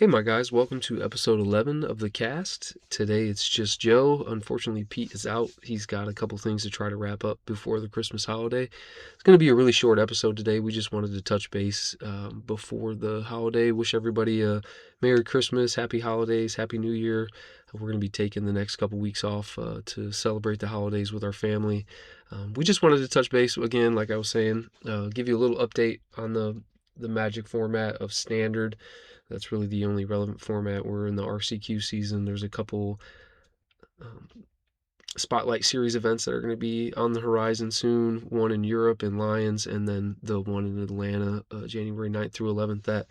Hey, my guys, welcome to episode 11 of the cast. Today it's just Joe. Unfortunately, Pete is out. He's got a couple things to try to wrap up before the Christmas holiday. It's going to be a really short episode today. We just wanted to touch base before the holiday. Wish everybody a Merry Christmas, Happy Holidays, Happy New Year. We're going to be taking the next couple weeks off to celebrate the holidays with our family. We just wanted to touch base again, like I was saying, give you a little update on the Magic format of Standard. That's really the only relevant format. We're in the RCQ season. There's a couple um, Spotlight Series events that are going to be on the horizon soon. One in Europe in Lions, and then the one in Atlanta, January 9th through 11th, that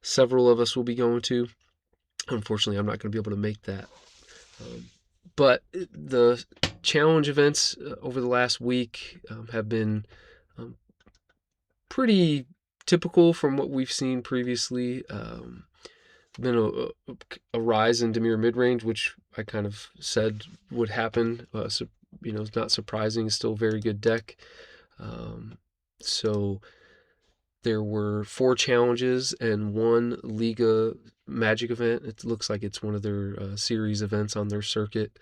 several of us will be going to. Unfortunately, I'm not going to be able to make that. But the challenge events over the last week have been pretty typical from what we've seen previously. Been a rise in Dimir Mid range, which I kind of said would happen. So, it's not surprising. It's still a very good deck. So there were 4 challenges and 1 Liga Magic event. It looks like it's one of their series events on their circuit.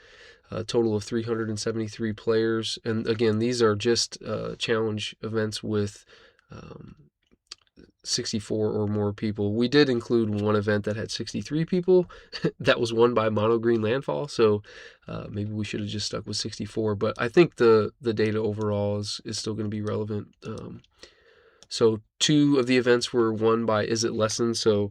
A total of 373 players. And again, these are just challenge events with 64 or more people. We did include one event that had 63 people. That was won by Mono Green Landfall, so maybe we should have just stuck with 64. But I think the data overall is still going to be relevant. So 2 of the events were won by Is It Lessons. So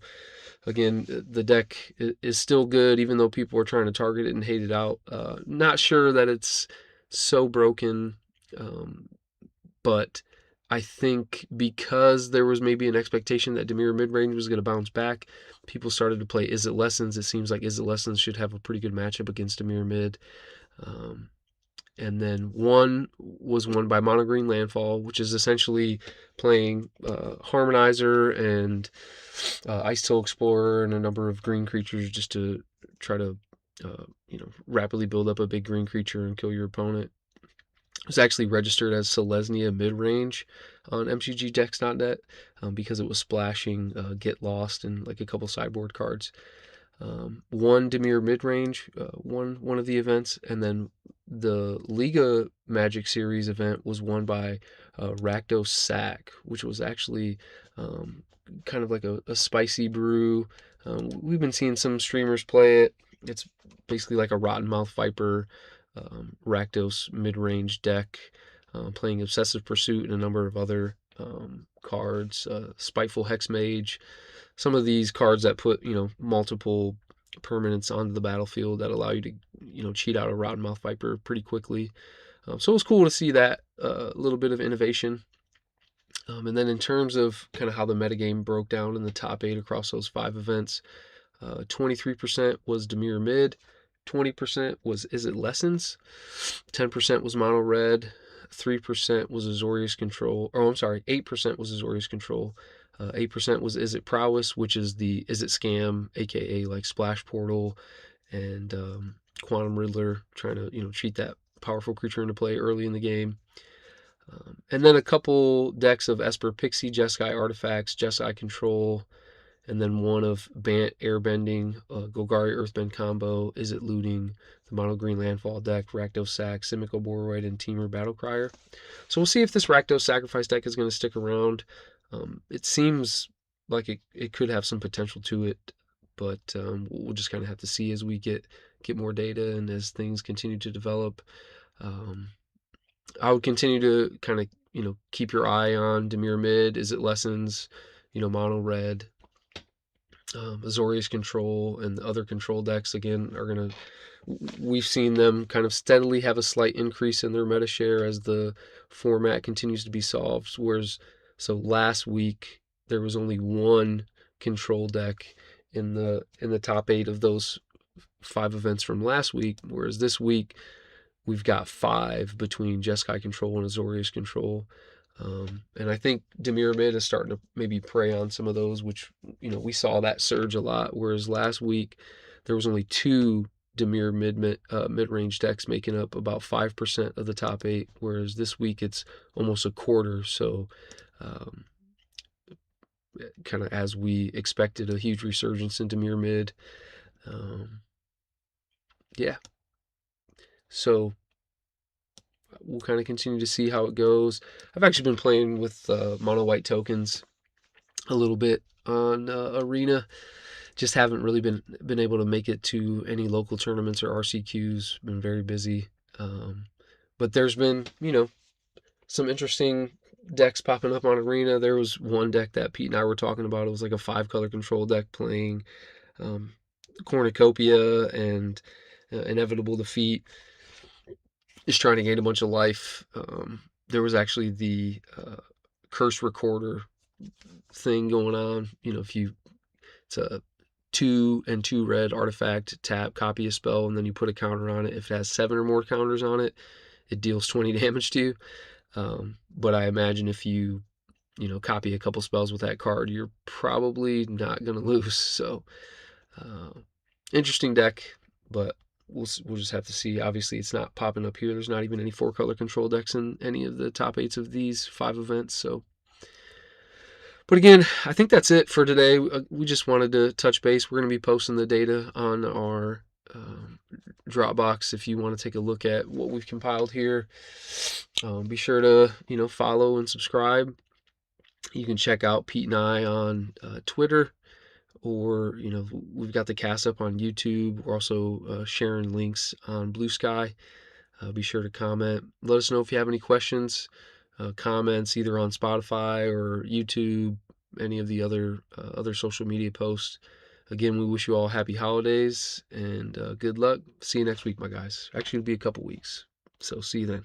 again, the deck is still good, even though people are trying to target it and hate it out. Not sure that it's so broken, but I think because there was maybe an expectation that Dimir mid-range was going to bounce back, people started to play Is It Lessons. It seems like Is It Lessons should have a pretty good matchup against Dimir Mid. And then one was won by Mono Green Landfall, which is essentially playing Harmonizer and Ice Till Explorer and a number of green creatures just to try to rapidly build up a big green creature and kill your opponent. It was actually registered as Selesnya mid-range on mcgdex.net because it was splashing Get Lost and like a couple sideboard cards. One Dimir mid-range won one of the events, and then the Liga Magic Series event was won by Rakdos Sack, which was actually kind of like a spicy brew. We've been seeing some streamers play it. It's basically like a Rotten Mouth Viper Rakdos mid-range deck, playing Obsessive Pursuit and a number of other cards, Spiteful Hex Mage, some of these cards that put multiple permanents onto the battlefield that allow you to cheat out a Rotten Mouth Viper pretty quickly. So it was cool to see that little bit of innovation. And then in terms of kind of how the metagame broke down in the top 8 across those 5 events, 23% was Dimir Mid, 20% was Is It Lessons, 10% was Mono Red, 3% was Azorius Control, 8% was Azorius Control, 8% was Is It Prowess, which is the Is It Scam, aka like Splash Portal and Quantum Riddler, trying to cheat that powerful creature into play early in the game. And then a couple decks of Esper Pixie, Jeskai Artifacts, Jeskai Control, and then one of Bant Airbending, Golgari Earthbend combo, Is It Looting, the Mono Green Landfall deck, Rakdos Sack, Simico Boroid, and Temur Battlecrier. So we'll see if this Rakdos Sacrifice deck is going to stick around. It seems like it could have some potential to it, but we'll just kind of have to see as we get more data and as things continue to develop. I would continue to kind of keep your eye on Dimir Mid, Is It Lessons, Mono Red, Azorius Control, and the other control decks again are going to, we've seen them kind of steadily have a slight increase in their meta share as the format continues to be solved. So last week there was only 1 control deck in the top 8 of those 5 events from last week, whereas this week we've got 5 between Jeskai Control and Azorius Control. And I think Dimir Mid is starting to maybe prey on some of those, which, we saw that surge a lot. Whereas last week, there was only 2 Dimir mid-range decks making up about 5% of the top 8. Whereas this week, it's almost a quarter. So kind of as we expected, a huge resurgence in Dimir Mid. Um, yeah, so we'll kind of continue to see how it goes. I've actually been playing with mono white tokens a little bit on Arena. Just haven't really been able to make it to any local tournaments or RCQs. Been very busy, but there's been some interesting decks popping up on Arena. There was one deck that Pete and I were talking about. It was like a 5-color control deck playing um, Cornucopia and Inevitable Defeat. Is trying to gain a bunch of life. There was actually the curse recorder thing going on. If it's a 2 and 2 red artifact, tap, copy a spell, and then you put a counter on it. If it has 7 or more counters on it, it deals 20 damage to you. But I imagine if you copy a couple spells with that card, you're probably not going to lose. So, interesting deck, but we'll just have to see. Obviously, it's not popping up here. There's not even any 4-color control decks in any of the top 8s of these 5 events. So, but again, I think that's it for today. We just wanted to touch base. We're going to be posting the data on our Dropbox if you want to take a look at what we've compiled here. Be sure to follow and subscribe. You can check out Pete and I on Twitter, or we've got the cast up on YouTube. We're also sharing links on Blue Sky. Be sure to comment. Let us know if you have any questions, comments either on Spotify or YouTube, any of the other social media posts. Again, we wish you all happy holidays and good luck. See you next week, my guys. Actually, it'll be a couple weeks. So see you then.